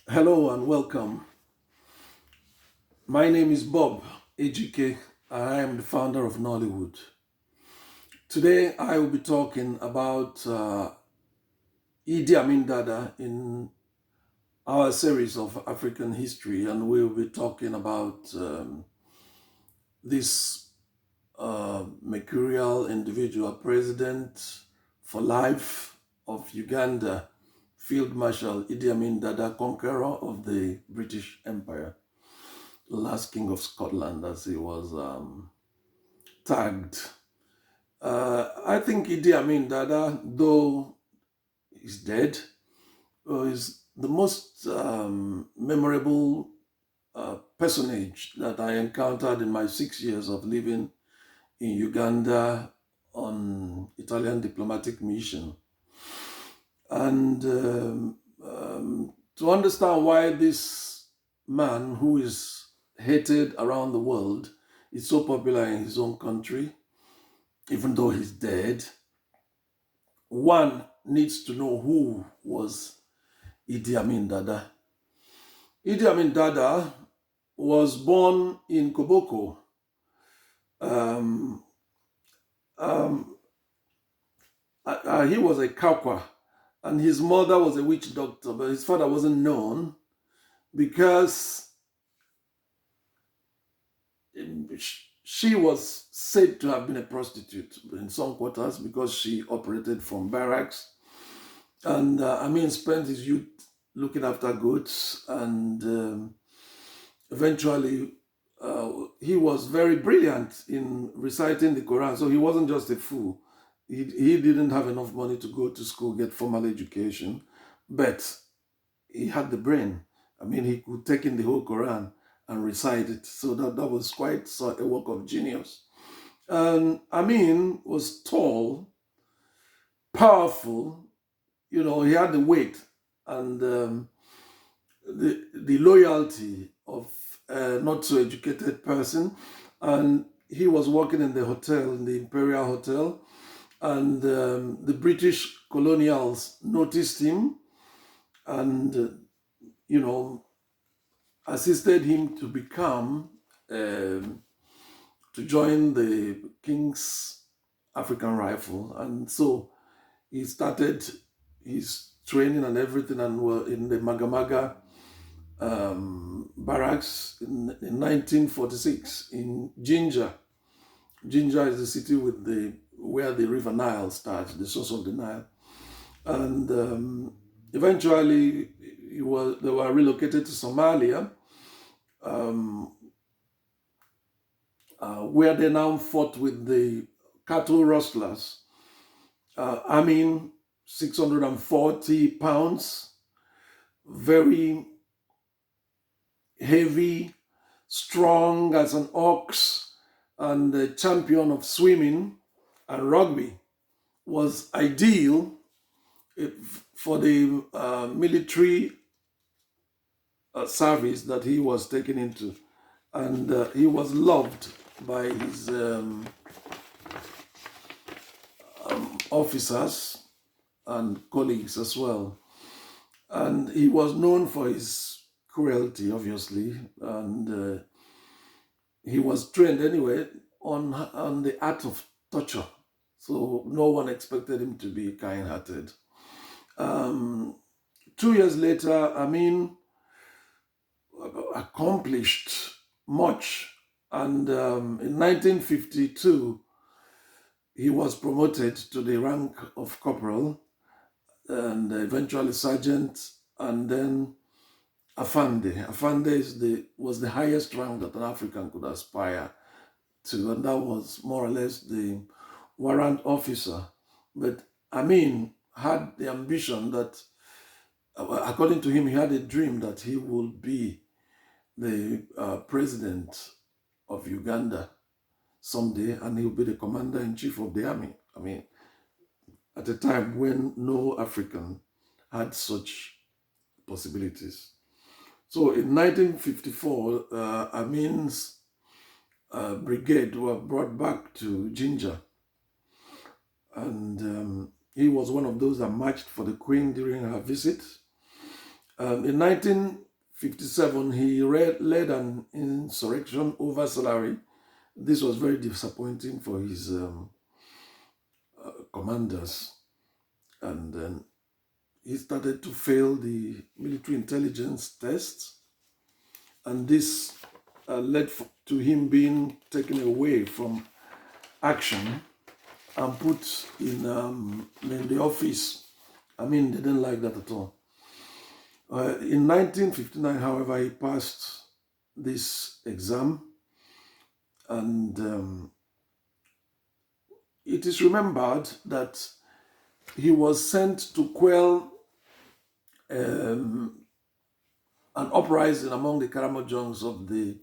Hello and welcome. My name is Bob AGK. I am the founder of Nollywood. Today I will be talking about Idi Amin Dada in our series of African history, and we'll be talking about this mercurial individual, president for life of Uganda, Field Marshal Idi Amin Dada, conqueror of the British Empire, last king of Scotland, as he was tagged. I think Idi Amin Dada, though he's dead, is the most memorable personage that I encountered in my 6 years of living in Uganda on Italian diplomatic mission. And to understand why this man, who is hated around the world, is so popular in his own country, even though he's dead, one needs to know who was Idi Amin Dada. Idi Amin Dada was born in Koboko. Um, um, he was a Kakwa, and his mother was a witch doctor, but his father wasn't known because she was said to have been a prostitute in some quarters because she operated from barracks. And Amin spent his youth looking after goats, and eventually he was very brilliant in reciting the Quran. So he wasn't just a fool. He didn't have enough money to go to school, get formal education, but he had the brain. I mean, he could take in the whole Quran and recite it. So that was quite a work of genius. And Amin was tall, powerful. You know, he had the weight and the loyalty of a not so educated person. And he was working in the hotel, in the Imperial Hotel, and the British colonials noticed him and, you know, assisted him to become, to join the King's African Rifle. And so he started his training and everything, and were in the Magamaga barracks in 1946 in Jinja. Jinja is the city with where the River Nile starts, the source of the Nile. And eventually they were relocated to Somalia, where they now fought with the cattle rustlers. I mean, 640 pounds, very heavy, strong as an ox, and a champion of swimming and rugby, was ideal for the military service that he was taken into. And he was loved by his officers and colleagues as well. And he was known for his cruelty, obviously, and he was trained anyway on the art of torture. So no one expected him to be kind-hearted. 2 years later, Amin accomplished much, and in 1952, he was promoted to the rank of corporal and eventually sergeant, and then Afande. Afande was the highest rank that an African could aspire to, and that was more or less the warrant officer. But Amin had the ambition that, according to him, he had a dream that he would be the president of Uganda someday, and he'll be the commander-in-chief of the army. I mean, at a time when no African had such possibilities. So in 1954, Amin's brigade were brought back to Jinja, and he was one of those that marched for the Queen during her visit. In 1957, he led an insurrection over salary. This was very disappointing for his commanders, and then he started to fail the military intelligence tests, and this led to him being taken away from action and put in the office. Amin didn't like that at all. In 1959, however, he passed this exam, and it is remembered that he was sent to quell an uprising among the Karamojongs of the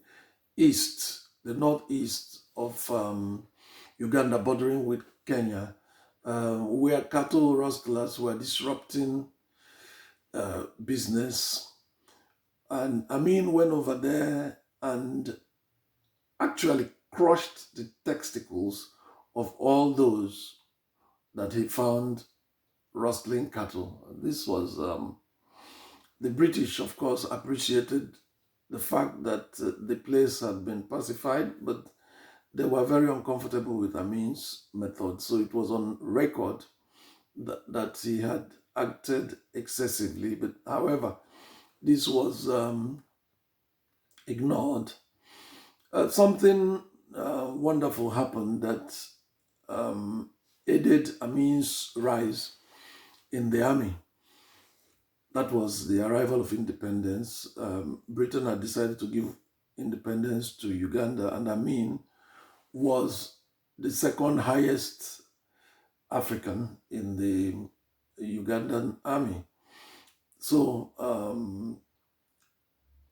east, the northeast of Uganda, bordering with Kenya, where cattle rustlers were disrupting business. And Amin went over there and actually crushed the testicles of all those that he found rustling cattle. This was the British, of course, appreciated the fact that the place had been pacified, but they were very uncomfortable with Amin's method. So it was on record that he had acted excessively. But however, this was ignored. Something wonderful happened that aided Amin's rise in the army. That was the arrival of independence. Britain had decided to give independence to Uganda, and Amin was the second highest African in the Ugandan army. So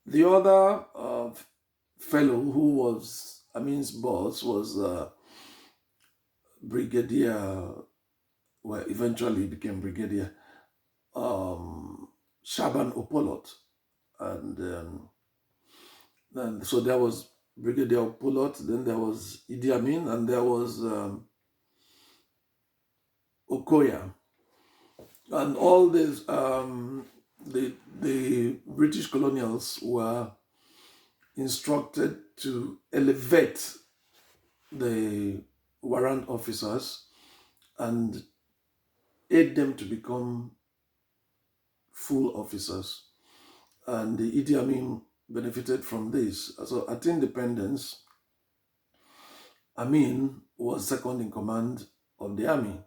the other fellow who was Amin's boss was Brigadier, well, eventually became Brigadier Shaban Opolot. And so there was Brigadier Opolot, then there was Idi Amin, and there was Okoya. And all these, the British colonials were instructed to elevate the warrant officers and aid them to become full officers. And the Idi Amin benefited from this. So at independence, Amin was second in command of the army.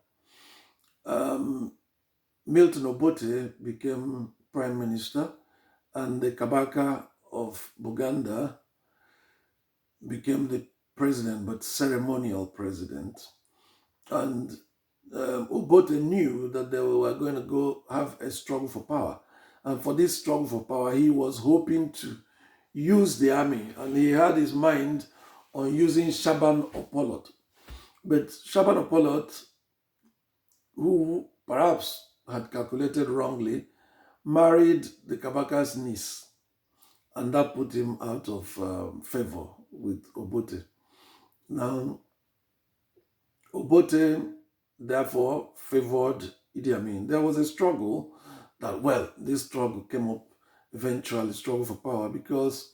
Milton Obote became prime minister, and the Kabaka of Buganda became the president, but ceremonial president. And Obote knew that they were going to go have a struggle for power. And for this struggle for power, he was hoping to use the army, and he had his mind on using Shaban Opolot. But Shaban Opolot, who perhaps had calculated wrongly, married the Kabaka's niece, and that put him out of favor with Obote. Now, Obote therefore favored Idi Amin. There was a struggle that, well, this struggle came up eventually, struggle for power, because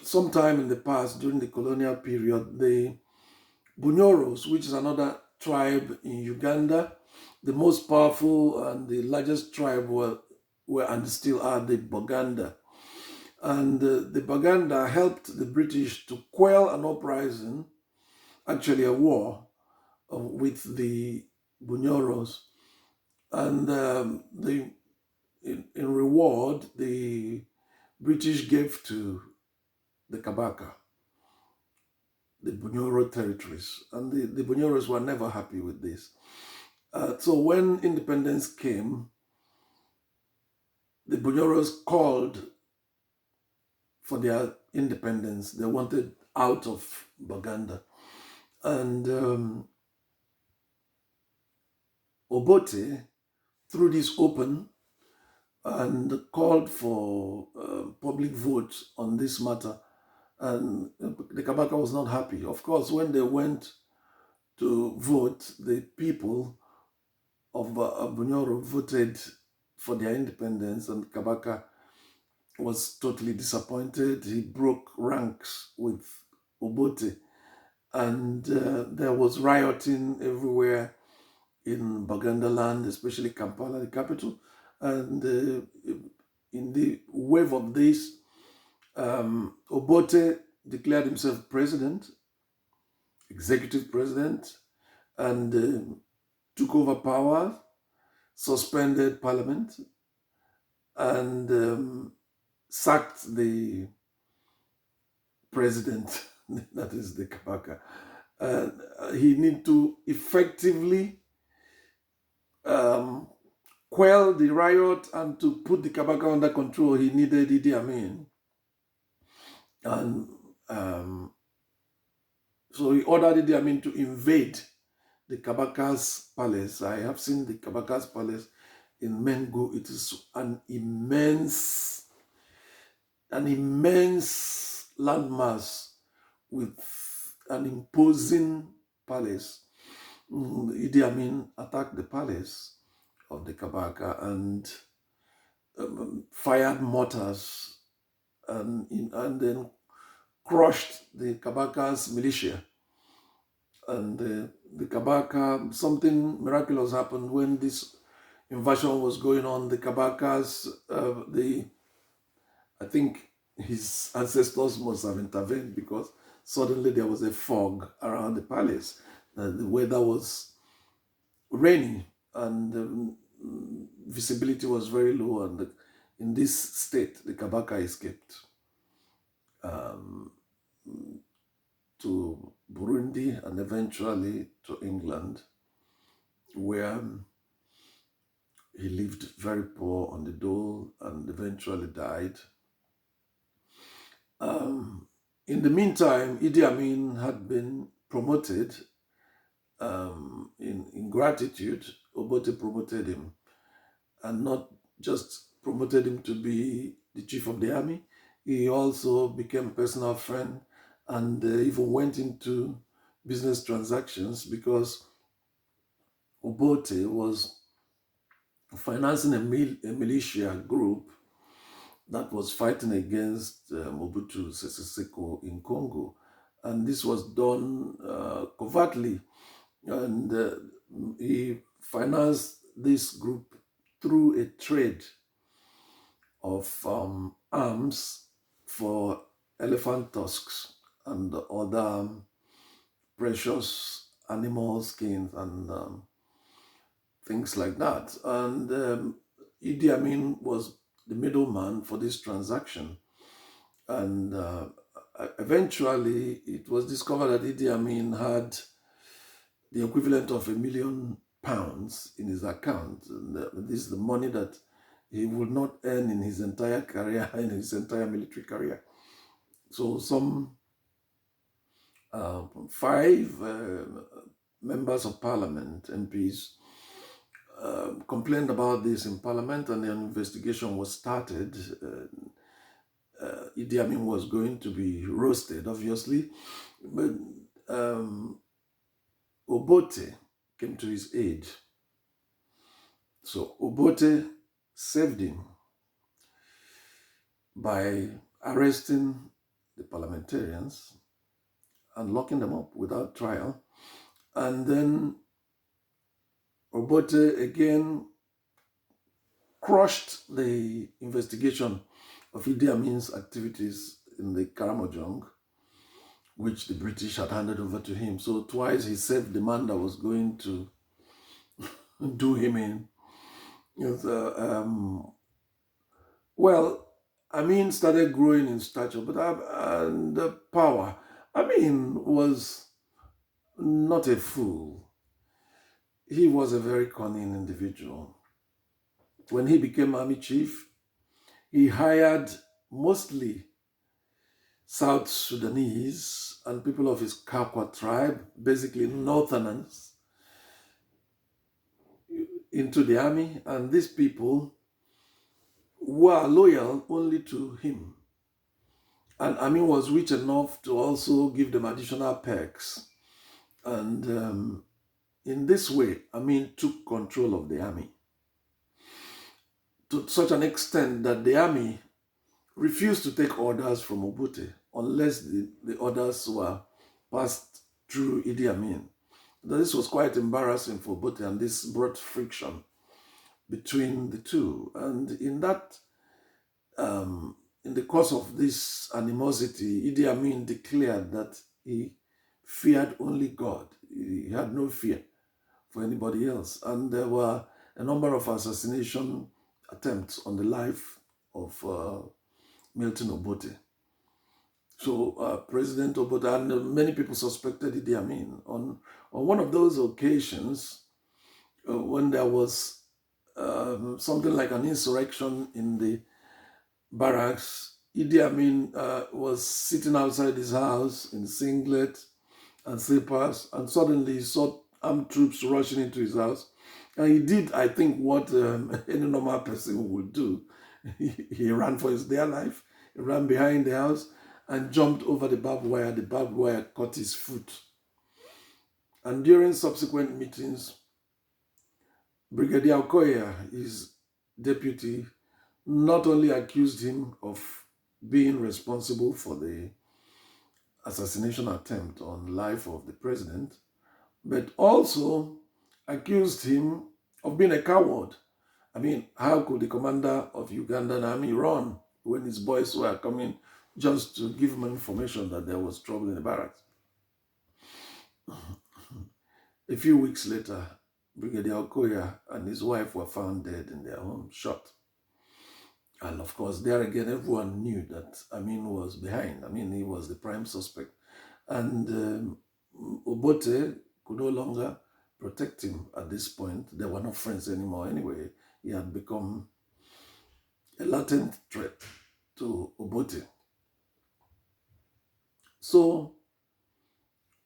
sometime in the past, during the colonial period, the Bunyoros, which is another tribe in Uganda, the most powerful and the largest tribe were and still are the Baganda. And the Baganda helped the British to quell an uprising, actually a war, with the Bunyoros. And in reward, the British gave to the Kabaka the Bunyoro territories. And the Bunyoros were never happy with this. So when independence came, the Bunyoros called for their independence. They wanted out of Baganda. And Obote threw this open and called for public vote on this matter. And the Kabaka was not happy. Of course, when they went to vote, the people of Bunyoro voted for their independence, and Kabaka was totally disappointed. He broke ranks with Obote, and there was rioting everywhere in Bagandaland, especially Kampala, the capital. And in the wave of this, Obote declared himself president, executive president, and took over power, suspended parliament, and sacked the president, that is the Kabaka. He need to effectively um, quell the riot and to put the Kabaka under control. He needed Idi Amin. And so he ordered Idi Amin to invade the Kabaka's palace. I have seen the Kabaka's palace in Mengu. It is an immense landmass with an imposing palace. Idi Amin attacked the palace of the Kabaka and fired mortars and then crushed the Kabaka's militia. And the Kabaka, something miraculous happened when this invasion was going on. The Kabakas, I think his ancestors must have intervened because suddenly there was a fog around the palace. The weather was rainy and visibility was very low. And in this state, the Kabaka escaped to Burundi and eventually to England, where he lived very poor on the dole and eventually died. In the meantime, Idi Amin had been promoted. In gratitude, Obote promoted him, and not just promoted him to be the chief of the army. He also became a personal friend and even went into business transactions because Obote was financing a militia group that was fighting against Mobutu Sese Seko in Congo. And this was done covertly. And he financed this group through a trade of arms for elephant tusks and other precious animal skins and things like that. And Idi Amin was the middleman for this transaction. And eventually it was discovered that Idi Amin had the equivalent of £1 million in his account. And this is the money that he would not earn in his entire career, in his entire military career. So some 5 members of parliament, MPs, complained about this in parliament, and an investigation was started. Idi Amin was going to be roasted, obviously, but Obote came to his aid. So Obote saved him by arresting the parliamentarians and locking them up without trial. And then Obote again crushed the investigation of Idi Amin's activities in the Karamojong, which the British had handed over to him. So twice he saved the man that was going to do him in. Well, Amin started growing in stature, but and power. Amin was not a fool. He was a very cunning individual. When he became army chief, he hired mostly South Sudanese and people of his Kakwa tribe, basically northerners, into the army, and these people were loyal only to him. And Amin was rich enough to also give them additional perks. And in this way, Amin took control of the army to such an extent that the army refused to take orders from Obote unless the orders were passed through Idi Amin. This was quite embarrassing for Obote, and this brought friction between the two. And in the course of this animosity, Idi Amin declared that he feared only God. He had no fear for anybody else. And there were a number of assassination attempts on the life of Milton Obote. So President Obote, and many people suspected Idi Amin. On one of those occasions, when there was something like an insurrection in the barracks, Idi Amin was sitting outside his house in singlet and slippers, and suddenly he saw armed troops rushing into his house. And he did, I think, what any normal person would do. He ran for his dear life. He ran behind the house and jumped over the barbed wire. The barbed wire caught his foot. And during subsequent meetings, Brigadier Okoya, his deputy, not only accused him of being responsible for the assassination attempt on the life of the president, but also accused him of being a coward. I mean, how could the commander of Ugandan army run when his boys were coming just to give him information that there was trouble in the barracks? A few weeks later, Brigadier Okoya and his wife were found dead in their home, shot. And of course, there again, everyone knew that Amin was behind. I mean, he was the prime suspect. And Obote could no longer protect him at this point. They were not friends anymore anyway. He had become a latent threat to Obote. So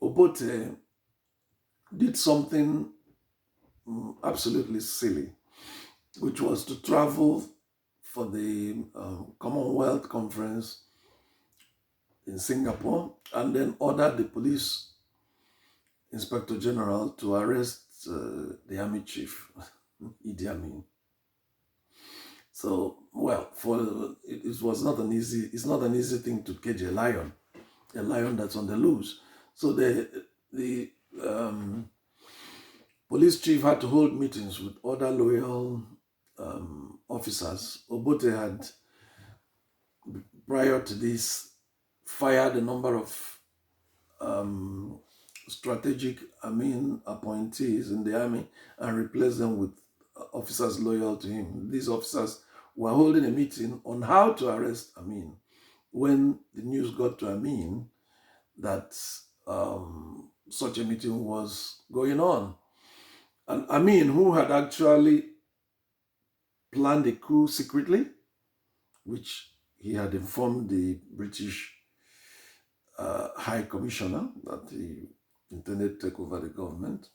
Obote did something absolutely silly, which was to travel for the Commonwealth Conference in Singapore and then order the police inspector general to arrest the army chief, Idi Amin. So, well, it was not an easy. It's not an easy thing to cage a lion that's on the loose. So the police chief had to hold meetings with other loyal officers. Obote had, prior to this, fired a number of strategic appointees in the army and replaced them with officers loyal to him. These officers were holding a meeting on how to arrest Amin when the news got to Amin that such a meeting was going on. And Amin, who had actually planned a coup secretly, which he had informed the British High Commissioner that he intended to take over the government.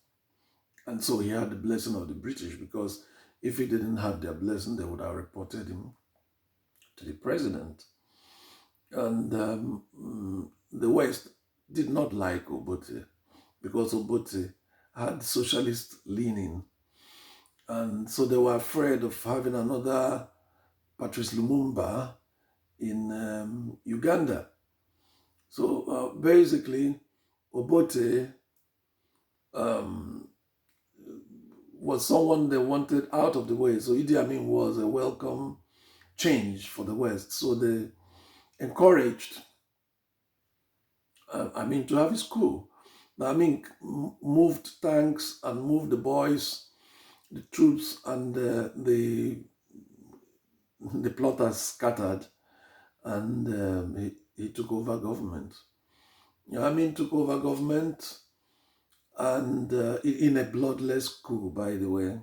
And so he had the blessing of the British, because if he didn't have their blessing, they would have reported him to the president. And the West did not like Obote because Obote had socialist leaning. And so they were afraid of having another Patrice Lumumba in Uganda. So basically, Obote was someone they wanted out of the way. So Idi Amin was a welcome change for the West. So they encouraged Amin to have his coup. Now, Amin moved tanks and moved the boys, the troops, and the plotters scattered, and he took over government. Amin took over government, and in a bloodless coup, by the way.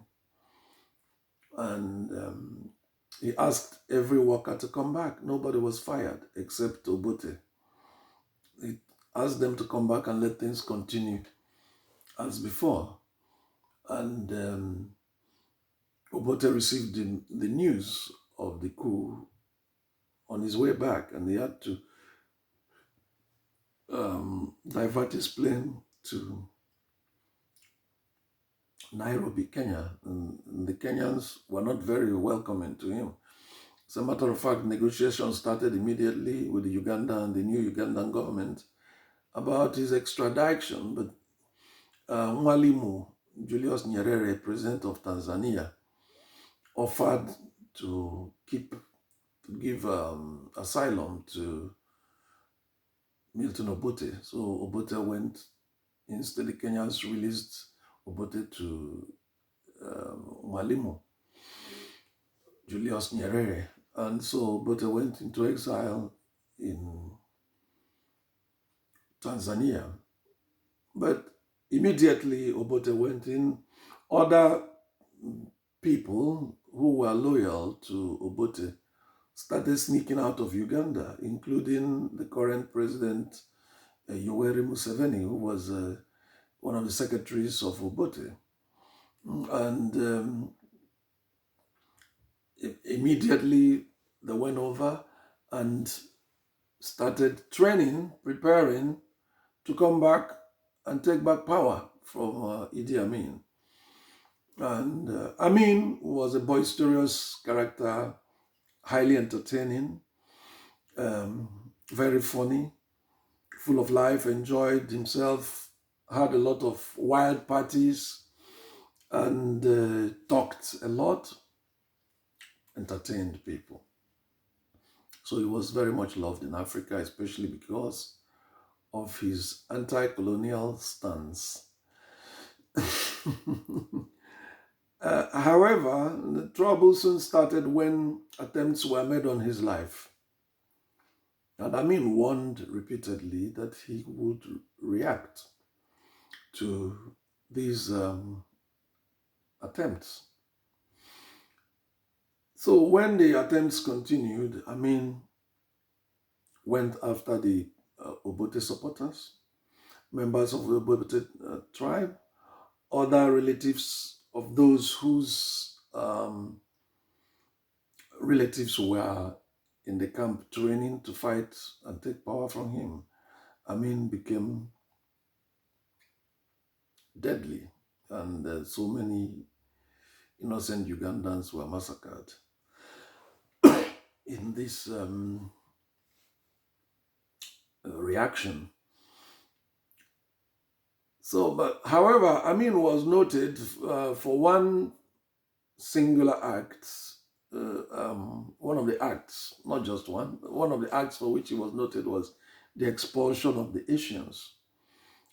And he asked every worker to come back. Nobody was fired except Obote. He asked them to come back and let things continue as before. And Obote received the news of the coup on his way back, and he had to divert his plane to Nairobi, Kenya. And the Kenyans were not very welcoming to him. As a matter of fact, negotiations started immediately with the Uganda and the new Ugandan government about his extradition. But Mwalimu Julius Nyerere, president of Tanzania, offered to give asylum to Milton Obote. So Obote went. Instead, the Kenyans released Obote to Mwalimu Julius Nyerere. And so Obote went into exile in Tanzania. But immediately Obote went in. Other people who were loyal to Obote started sneaking out of Uganda, including the current president, Yoweri Museveni, who was one of the secretaries of Obote. And immediately they went over and started training, preparing to come back and take back power from Idi Amin. And Amin was a boisterous character, highly entertaining, very funny, full of life, enjoyed himself, had a lot of wild parties, and talked a lot, entertained people. So he was very much loved in Africa, especially because of his anti-colonial stance. However, the trouble soon started when attempts were made on his life. And Amin warned repeatedly that he would react to these attempts. So when the attempts continued, Amin went after the Obote supporters, members of the Obote tribe, other relatives of those whose relatives were in the camp training to fight and take power from him. Amin became deadly, and so many innocent Ugandans were massacred in this reaction. So, but however, Amin was noted for one singular act, one of the acts, not just one of the acts for which he was noted was the expulsion of the Asians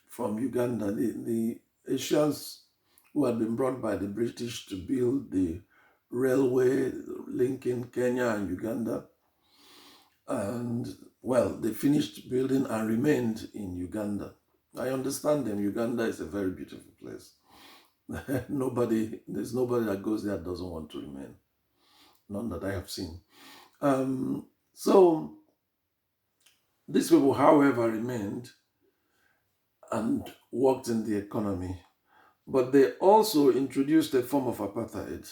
from Uganda. The Asians who had been brought by the British to build the railway linking Kenya and Uganda. And, well, they finished building and remained in Uganda. I understand them. Uganda is a very beautiful place. There's nobody that goes there that doesn't want to remain. None that I have seen. So these people, however, remained and worked in the economy. But they also introduced a form of apartheid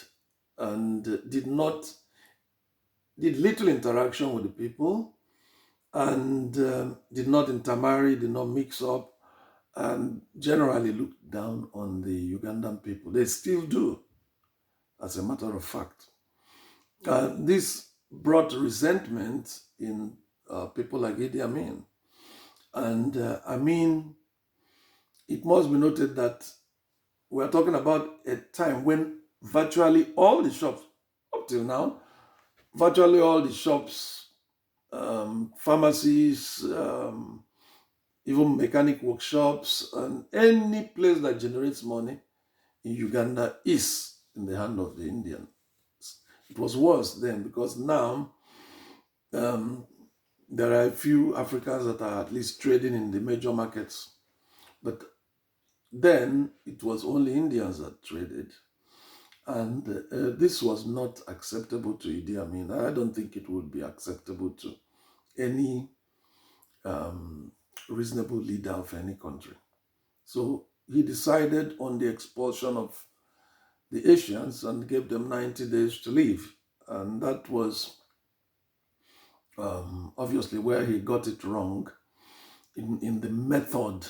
and did little interaction with the people, and did not intermarry, did not mix up, and generally looked down on the Ugandan people. They still do, as a matter of fact. This brought resentment in people like Idi Amin. And Amin, it must be noted that we're talking about a time when virtually all the shops, up till now, virtually all the shops, pharmacies, even mechanic workshops, and any place that generates money in Uganda is in the hand of the Indians. It was worse then, because now there are a few Africans that are at least trading in the major markets. But then it was only Indians that traded. And this was not acceptable to Idi Amin. I don't think it would be acceptable to any reasonable leader of any country. So he decided on the expulsion of the Asians and gave them 90 days to leave. And that was obviously where he got it wrong in the method.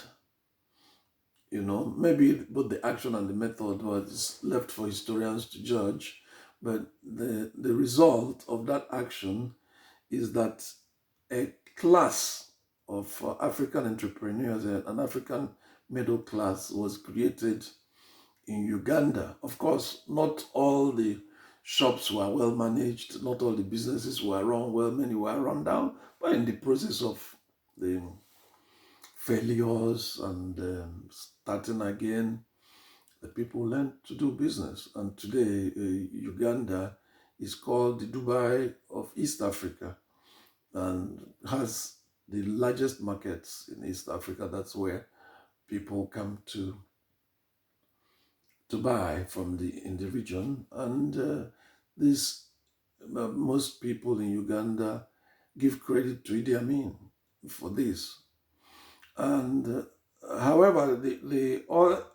Maybe both the action and the method was left for historians to judge. But the result of that action is that a class of African entrepreneurs, an African middle class was created in Uganda. Of course, not all the shops were well managed, not all the businesses were run well, many were run down, but in the process of the failures and starting again, the people learned to do business. And today, Uganda is called the Dubai of East Africa and has the largest markets in East Africa. That's where people come to buy from in the region. And this most people in Uganda give credit to Idi Amin for this. And however, the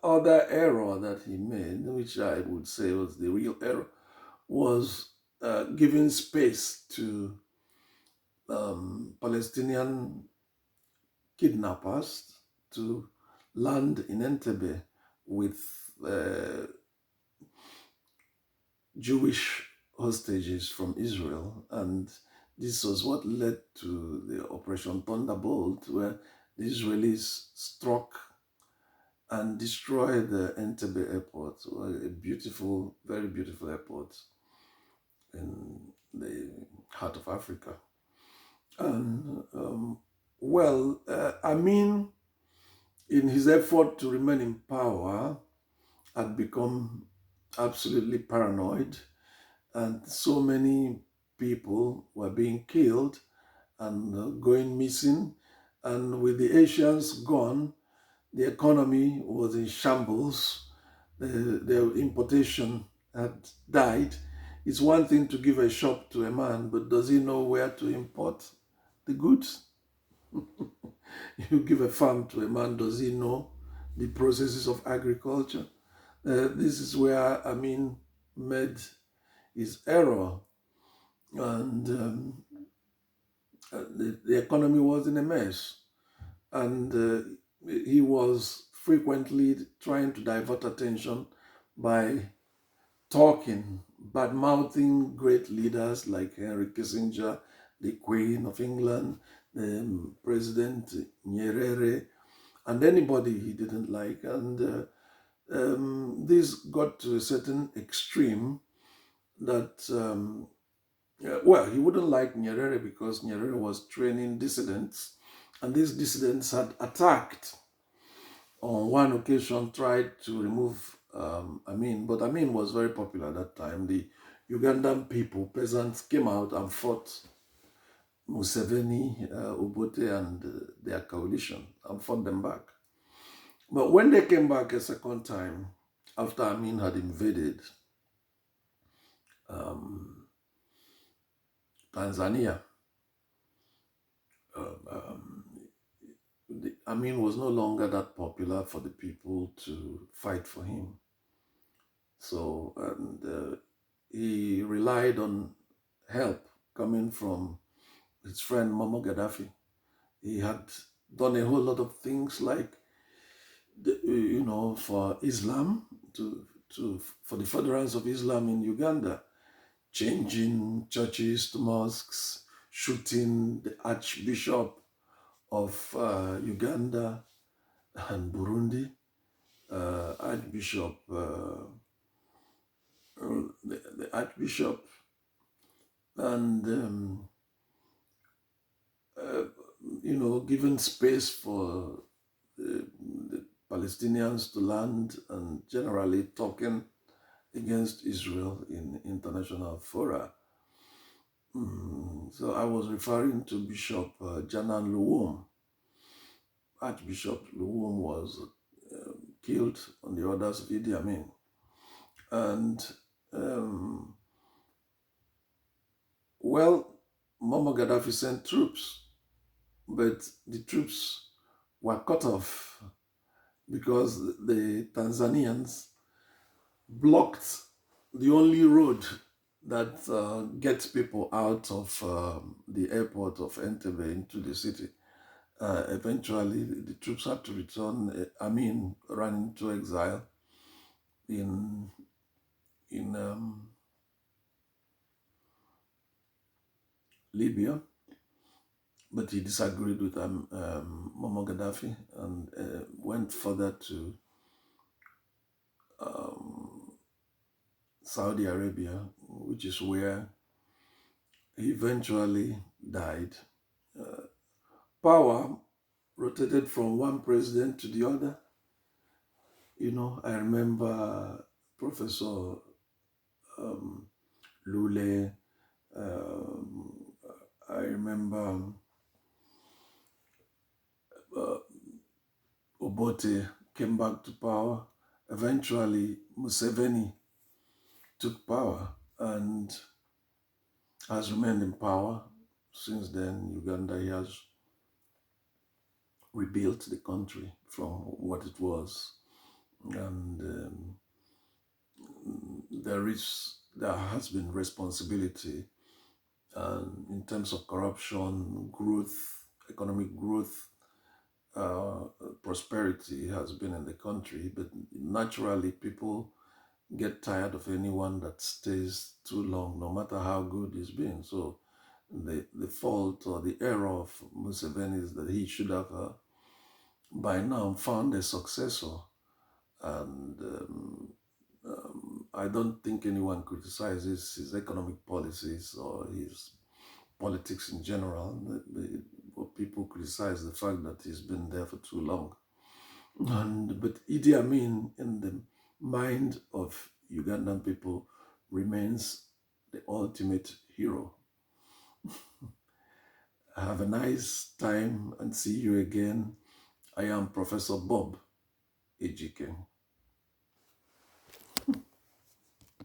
other error that he made, which I would say was the real error, was giving space to Palestinian kidnappers to land in Entebbe with Jewish hostages from Israel. And this was what led to the Operation Thunderbolt, where the Israelis struck and destroyed the Entebbe airport, a beautiful, very beautiful airport in the heart of Africa. And Amin, in his effort to remain in power, had become absolutely paranoid, and so many people were being killed and going missing. And with the Asians gone, the economy was in shambles. The importation had died. It's one thing to give a shop to a man, but does he know where to import the goods? You give a farm to a man, does he know the processes of agriculture? This is where Amin made his error, and the economy was in a mess, and he was frequently trying to divert attention by talking, bad mouthing great leaders like Henry Kissinger, the Queen of England, President Nyerere, and anybody he didn't like. And this got to a certain extreme that, he wouldn't like Nyerere because Nyerere was training dissidents, and these dissidents had attacked on one occasion, tried to remove Amin, but Amin was very popular at that time. The Ugandan people, peasants, came out and fought Museveni, Obote, and their coalition and fought them back. But when they came back a second time, after Amin had invaded um, Tanzania, Amin was no longer that popular for the people to fight for him. So, and he relied on help coming from his friend Muammar Gaddafi. He had done a whole lot of things like, for Islam, for the furtherance of Islam in Uganda, changing churches to mosques, shooting the Archbishop of Uganda and Burundi, the Archbishop, and giving space for the Palestinians to land, and generally talking against Israel in international fora. So I was referring to Bishop Janan Luwum. Archbishop Luwum was killed on the orders of Idi Amin. And, Muammar Gaddafi sent troops, but the troops were cut off because the Tanzanians blocked the only road that gets people out of the airport of Entebbe into the city. Eventually, the troops had to return. Amin ran into exile in Libya, but he disagreed with Muammar Gaddafi and went further to um, Saudi Arabia, which is where he eventually died. Uh, Power rotated from one president to the other. I remember Professor um, Lule. Um, I remember uh, Obote came back to power. Eventually, Museveni took power and has remained in power. Since then, Uganda has rebuilt the country from what it was. And there has been responsibility in terms of corruption, growth, economic growth, uh, prosperity has been in the country, but naturally people get tired of anyone that stays too long, no matter how good he's been. So the fault or the error of Museveni is that he should have by now found a successor. And I don't think anyone criticizes his economic policies or his politics in general. But people criticize the fact that he's been there for too long. But Idi Amin, in the mind of Ugandan people, remains the ultimate hero. Have a nice time and see you again. I am Professor Bob Ejike.